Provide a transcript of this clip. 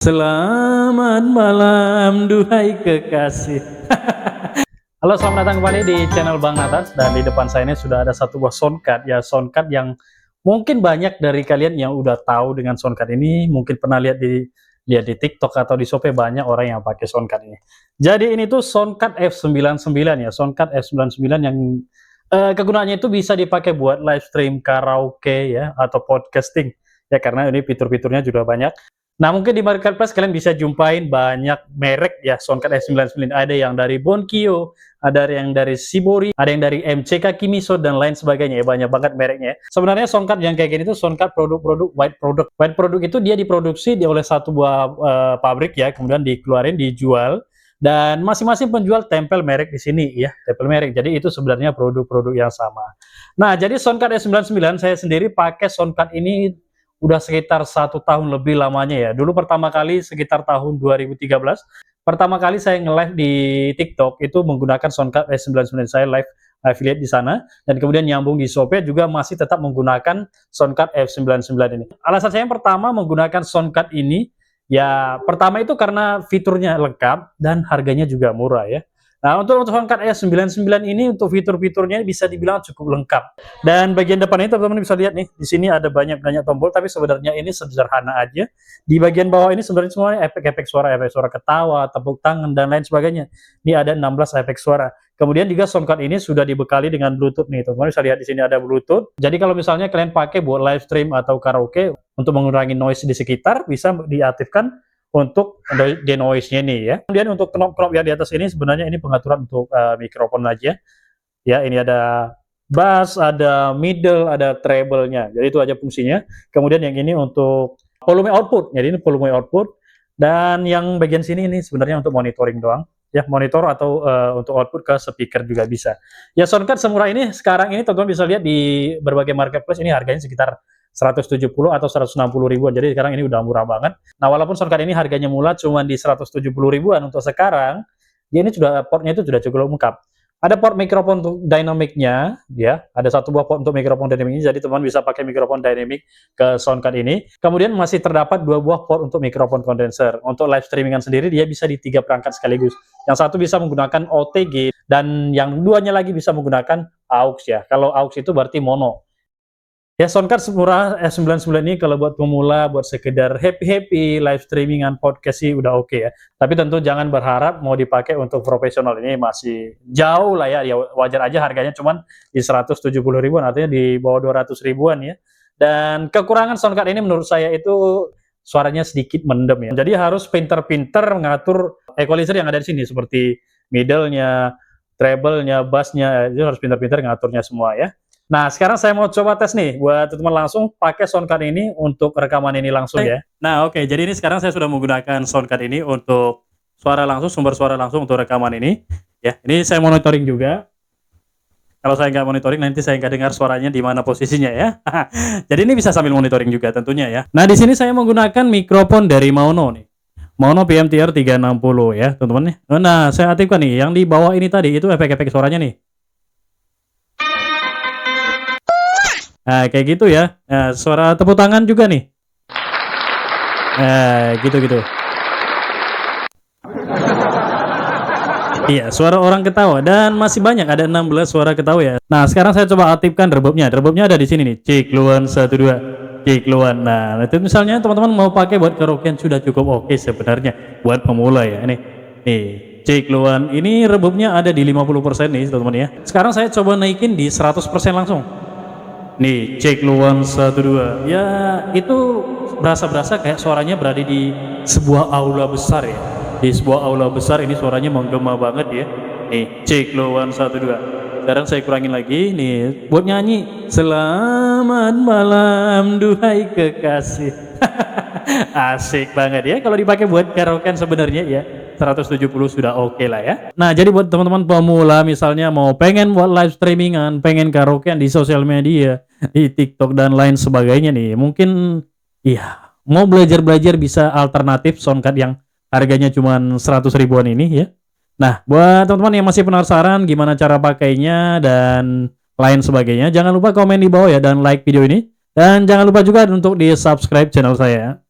Selamat malam, duhai kekasih. Halo, selamat datang kembali di channel Bang Natas. Dan di depan saya ini sudah ada satu buah soundcard, ya soundcard yang mungkin banyak dari kalian yang udah tahu dengan soundcard ini, mungkin pernah lihat di TikTok atau di Shopee, banyak orang yang pakai soundcard ini. Jadi ini tuh soundcard F99 ya, soundcard F99 yang kegunaannya itu bisa dipakai buat live stream karaoke ya atau podcasting ya, karena ini fitur-fiturnya juga banyak. Nah, mungkin di marketplace kalian bisa jumpain banyak merek ya soundcard S99. Ada yang dari Bonkyo, ada yang dari Shibori, ada yang dari MCK Kimiso dan lain sebagainya ya, banyak banget mereknya. Sebenarnya soundcard yang kayak gini tuh soundcard produk-produk white product. White product itu dia diproduksi oleh satu buah pabrik ya, kemudian dikeluarin, dijual, dan masing-masing penjual tempel merek di sini ya, tempel merek. Jadi itu sebenarnya produk-produk yang sama. Nah, jadi soundcard S99 saya sendiri pakai soundcard ini udah sekitar 1 tahun lebih lamanya ya. Dulu pertama kali sekitar tahun 2013, pertama kali saya nge-live di TikTok itu menggunakan soundcard S99, saya live affiliate di sana, dan kemudian nyambung di Shopee juga masih tetap menggunakan soundcard F99 ini. Alasan saya yang pertama menggunakan soundcard ini, ya pertama itu karena fiturnya lengkap dan harganya juga murah ya. Nah, untuk soundcard S99 ini untuk fitur-fiturnya bisa dibilang cukup lengkap. Dan bagian depan ini teman-teman bisa lihat nih, di sini ada banyak tombol, tapi sebenarnya ini sederhana aja. Di bagian bawah ini sebenarnya semuanya efek suara ketawa, tepuk tangan, dan lain sebagainya. Ini ada 16 efek suara. Kemudian juga soundcard ini sudah dibekali dengan Bluetooth nih, teman-teman bisa lihat di sini ada Bluetooth. Jadi kalau misalnya kalian pakai buat live stream atau karaoke untuk mengurangi noise di sekitar, bisa diaktifkan untuk denoise-nya nih ya. Kemudian untuk knop-knop yang di atas ini sebenarnya ini pengaturan untuk mikrofon aja. Ya, ini ada bass, ada middle, ada treble-nya. Jadi itu aja fungsinya. Kemudian yang ini untuk volume output. Jadi ini volume output. Dan yang bagian sini ini sebenarnya untuk monitoring doang. Ya, monitor atau untuk output ke speaker juga bisa. Ya, soundcard semurah ini sekarang ini teman-teman bisa lihat di berbagai marketplace ini harganya sekitar 170 atau 160 ribuan. Jadi sekarang ini udah murah banget. Nah, walaupun soundcard ini harganya mula cuma di 170 ribuan untuk sekarang, dia ini sudah portnya itu sudah cukup lengkap. Ada port mikrofon untuk dynamic-nya ya, ada satu buah port untuk mikrofon dynamic ini, jadi teman bisa pakai mikrofon dynamic ke soundcard ini. Kemudian masih terdapat 2 buah port untuk mikrofon kondenser. Untuk live streamingan sendiri dia bisa di 3 perangkat sekaligus. Yang satu bisa menggunakan OTG dan yang duanya lagi bisa menggunakan AUX ya. Kalau AUX itu berarti mono. Ya, soundcard murah S99 ini kalau buat pemula, buat sekedar happy-happy, live streamingan, podcast sih udah oke ya. Tapi tentu jangan berharap mau dipakai untuk profesional, ini masih jauh lah ya, wajar aja harganya cuman di 170 ribuan, artinya di bawah 200 ribuan ya. Dan kekurangan soundcard ini menurut saya itu suaranya sedikit mendem ya. Jadi harus pinter-pinter mengatur equalizer yang ada di sini, seperti middle-nya, treble-nya, bass-nya, itu harus pinter-pinter ngaturnya semua ya. Nah, sekarang saya mau coba tes nih, buat teman-teman langsung pakai soundcard ini untuk rekaman ini langsung ya. Nah, oke, jadi ini sekarang saya sudah menggunakan soundcard ini untuk suara langsung, sumber suara langsung untuk rekaman ini. Ya, ini saya monitoring juga. Kalau saya nggak monitoring, nanti saya nggak dengar suaranya di mana posisinya ya. Jadi ini bisa sambil monitoring juga tentunya ya. Nah, di sini saya menggunakan mikrofon dari Maono nih. Maono PMTR 360 ya, teman-teman. Nah, saya aktifkan nih, yang di bawah ini tadi itu efek-efek suaranya nih. Nah, kayak gitu ya. Nah, suara tepuk tangan juga nih. Nah, gitu-gitu. Iya, suara orang ketawa. Dan masih banyak, ada 16 suara ketawa ya. Nah, sekarang saya coba aktifkan reverbnya. Reverbnya ada di sini nih. Cek luan 1 2. Cek luan. Nah, itu misalnya teman-teman mau pakai buat karaokean sudah cukup oke sebenarnya buat pemula ya. Nih. Cek luan. Ini reverbnya ada di 50% nih, teman-teman ya. Sekarang saya coba naikin di 100% langsung. Nih, cek luan 1 2. Ya, itu berasa kayak suaranya berada di sebuah aula besar ya. Di sebuah aula besar ini suaranya menggema banget ya. Nih, cek luan 1 2. Sekarang saya kurangin lagi nih buat nyanyi. Selamat malam duhai kekasih. Asik banget ya kalau dipakai buat karaokean sebenarnya ya. 170 sudah oke lah ya. Nah, jadi buat teman-teman pemula misalnya mau pengen buat live streamingan, pengen karaokean di sosial media, di TikTok dan lain sebagainya nih, mungkin iya, mau belajar bisa alternatif soundcard yang harganya cuma 100 ribuan ini ya. Nah, buat teman-teman yang masih penasaran gimana cara pakainya dan lain sebagainya, jangan lupa komen di bawah ya dan like video ini. Dan jangan lupa juga untuk di subscribe channel saya.